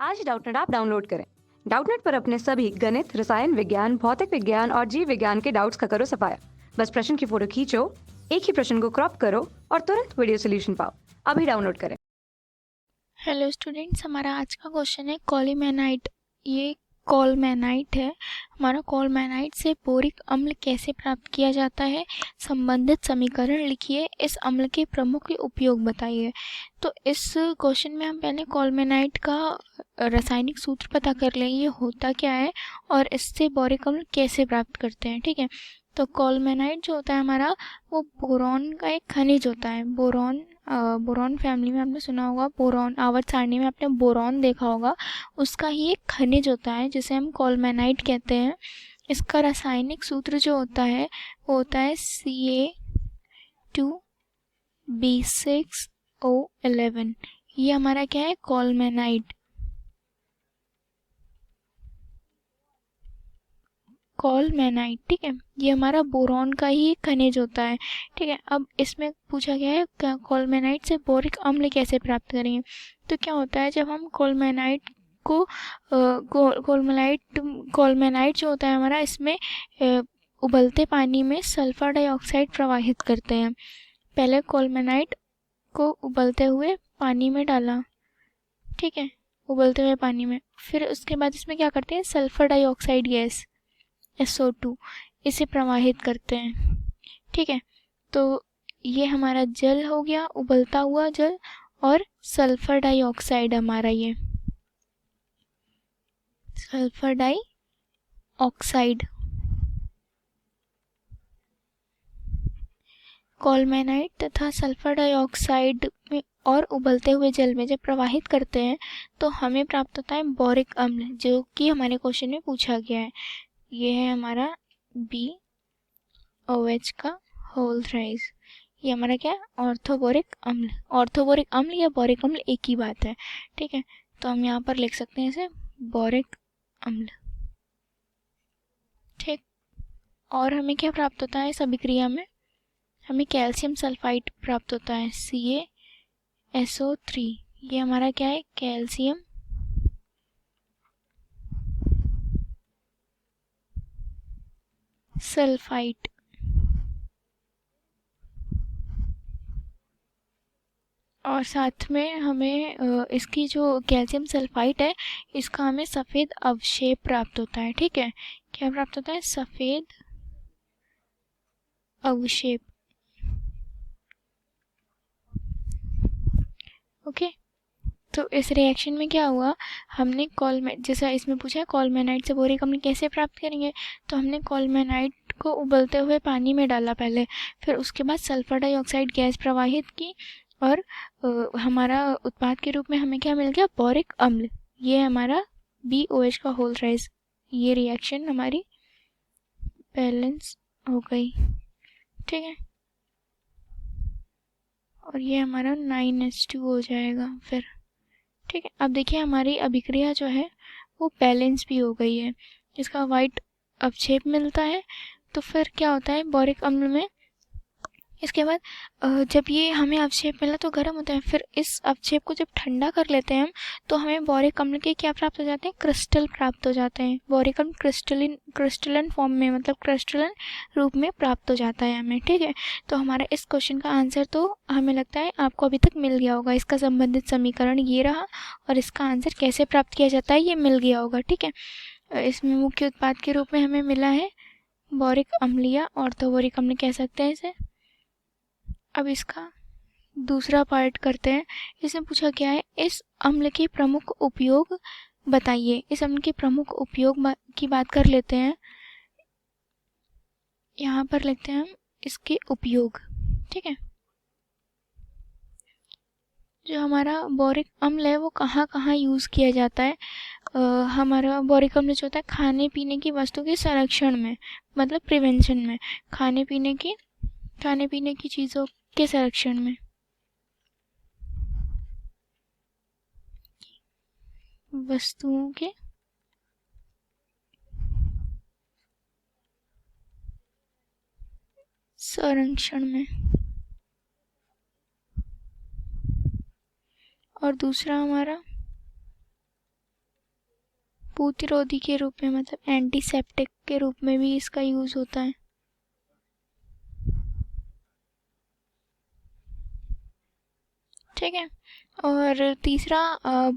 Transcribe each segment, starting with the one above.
आज Doubtnut app download करें। Doubtnut पर अपने सभी गणित, रसायन विज्ञान, भौतिक विज्ञान और जीव विज्ञान के डाउट्स का करो सफाया। बस प्रश्न की फोटो खींचो, एक ही प्रश्न को क्रॉप करो और तुरंत वीडियो सोल्यूशन पाओ। अभी डाउनलोड करें। हेलो स्टूडेंट्स, हमारा आज का क्वेश्चन है कॉलीमेनाइट। ये कॉलमेनाइट है हमारा। कॉलमेनाइट से बोरिक अम्ल कैसे प्राप्त किया जाता है, संबंधित समीकरण लिखिए, इस अम्ल के प्रमुख उपयोग बताइए। तो इस क्वेश्चन में हम पहले कॉलमेनाइट का रासायनिक सूत्र पता कर लें, ये होता क्या है और इससे बोरिक अम्ल कैसे प्राप्त करते हैं। ठीक है, तो कॉलमेनाइट जो होता है हमारा, वो बोरॉन का एक खनिज होता है। बोरॉन फैमिली में आपने सुना होगा, बोरॉन आवर्त सारणी में आपने बोरॉन देखा होगा, उसका ही एक खनिज होता है जिसे हम कॉलमेनाइट कहते हैं। इसका रासायनिक सूत्र जो होता है वो होता है Ca2B6O11। ये हमारा क्या है, कॉलमेनाइट। कॉलमेनाइट, ठीक है, ये हमारा बोरॉन का ही खनिज होता है। ठीक है, अब इसमें पूछा गया है कॉलमेनाइट से बोरिक अम्ल कैसे प्राप्त करेंगे। तो क्या होता है, जब हम कॉलमेनाइट को कॉलमेनाइट जो होता है हमारा, इसमें उबलते पानी में सल्फर डाइऑक्साइड प्रवाहित करते हैं। पहले कॉलमेनाइट को उबलते हुए पानी में डाला, ठीक है, उबलते हुए पानी में, फिर उसके बाद इसमें क्या करते हैं, सल्फर डाइऑक्साइड गैस SO2 इसे प्रवाहित करते हैं। ठीक है, तो ये हमारा जल हो गया, उबलता हुआ जल, और सल्फर डाइऑक्साइड हमारा, ये सल्फर डाइऑक्साइड। कॉलमेनाइट तथा सल्फर डाइऑक्साइड में और उबलते हुए जल में जब प्रवाहित करते हैं तो हमें प्राप्त होता है बोरिक अम्ल, जो कि हमारे क्वेश्चन में पूछा गया है। ये है हमारा BOH का होल थ्राइस। ये हमारा क्या है, ऑर्थोबोरिक अम्ल। ऑर्थोबोरिक अम्ल या बोरिक अम्ल एक ही बात है। ठीक है, तो हम यहाँ पर लिख सकते हैं इसे बोरिक अम्ल। ठीक, और हमें क्या प्राप्त होता है इस अभिक्रिया में, हमें कैल्शियम सल्फाइड प्राप्त होता है CaSO3। ये हमारा क्या है, कैल्शियम सल्फाइड। और साथ में हमें इसकी जो कैल्शियम सल्फाइड है, इसका हमें सफ़ेद अवक्षेप प्राप्त होता है। ठीक है, क्या प्राप्त होता है, सफ़ेद अवक्षेप। ओके, तो इस रिएक्शन में क्या हुआ, हमने जैसा इसमें पूछा है कॉलमेनाइट से बोरिक अम्ल कैसे प्राप्त करेंगे, तो हमने कॉलमेनाइट को उबलते हुए पानी में डाला पहले, फिर उसके बाद सल्फर डाइऑक्साइड गैस प्रवाहित की, और हमारा उत्पाद के रूप में हमें क्या मिल गया, बोरिक अम्ल। ये हमारा BOH का होल थ्राइस। ये रिएक्शन हमारी बैलेंस हो गई। ठीक है, और ये हमारा 9H2 हो जाएगा फिर। ठीक है, अब देखिए हमारी अभिक्रिया जो है वो बैलेंस भी हो गई है, इसका वाइट अवक्षेप मिलता है। तो फिर क्या होता है बोरिक अम्ल में, इसके बाद जब ये हमें अवक्षेप मिला तो गर्म होता है, फिर इस अवक्षेप को जब ठंडा कर लेते हैं हम, तो हमें बोरिक अम्ल के क्या प्राप्त हो जाते हैं, क्रिस्टल प्राप्त हो जाते हैं। बोरिक अम्ल क्रिस्टलन फॉर्म में, मतलब क्रिस्टलन रूप में प्राप्त हो जाता है हमें। ठीक है, तो हमारा इस क्वेश्चन का आंसर तो हमें लगता है आपको अभी तक मिल गया होगा। इसका संबंधित समीकरण ये रहा, और इसका आंसर कैसे प्राप्त किया जाता है ये मिल गया होगा। ठीक है, इसमें मुख्य उत्पाद के रूप में हमें मिला है बोरिक अम्ल, या ऑर्थोबोरिक अम्ल कह सकते हैं इसे। अब इसका दूसरा पार्ट करते हैं। इसमें पूछा गया है, इस अम्ल के प्रमुख उपयोग बताइए। इस अम्ल के प्रमुख उपयोग की बात कर लेते हैं। यहाँ पर लिखते हैं हम इसके उपयोग। ठीक है, जो हमारा बोरिक अम्ल है वो कहाँ कहाँ यूज़ किया जाता है। हमारा बोरिक अम्ल जो होता है खाने पीने की वस्तु के संरक्षण में, मतलब प्रिवेंशन में, खाने पीने की चीज़ों के संरक्षण में, वस्तुओं के संरक्षण में। और दूसरा हमारा प्रतिरोधी के रूप में, मतलब एंटीसेप्टिक के रूप में भी इसका यूज़ होता है। ठीक है। और तीसरा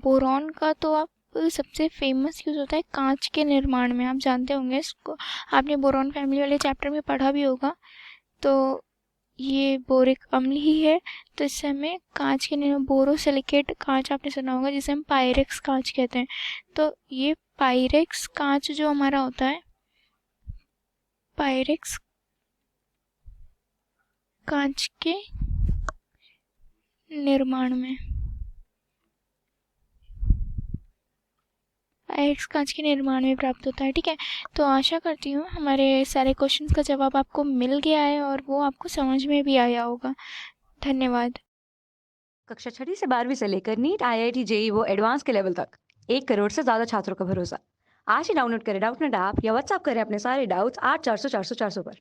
बोरॉन का तो आप सबसे फेमस यूज़ होता है कांच के निर्माण में। आप जानते होंगे इसको, आपने बोरॉन फैमिली वाले चैप्टर में पढ़ा भी होगा। तो ये बोरिक अम्ल ही है, तो इससे हमें कांच के बोरोसिलिकेट कांच आपने सुना होगा, जिसे हम पायरेक्स कांच कहते हैं। तो ये पायरेक्स कांच जो हमारा होता है, पायरेक्स कांच के निर्माण में, पायरेक्स कांच के निर्माण में प्राप्त होता है। ठीक है, तो आशा करती हूँ हमारे सारे क्वेश्चंस का जवाब आपको मिल गया है और वो आपको समझ में भी आया होगा। धन्यवाद। कक्षा 6वीं से 12वीं से लेकर नीट, IIT, JEE वो एडवांस के लेवल तक 1 करोड़ से ज्यादा छात्रों का भरोसा। आज ही डाउनलोड करें डाउटनेट ऐप या व्हाट्सएप करें अपने सारे डाउट्स 8400 400 400 पर।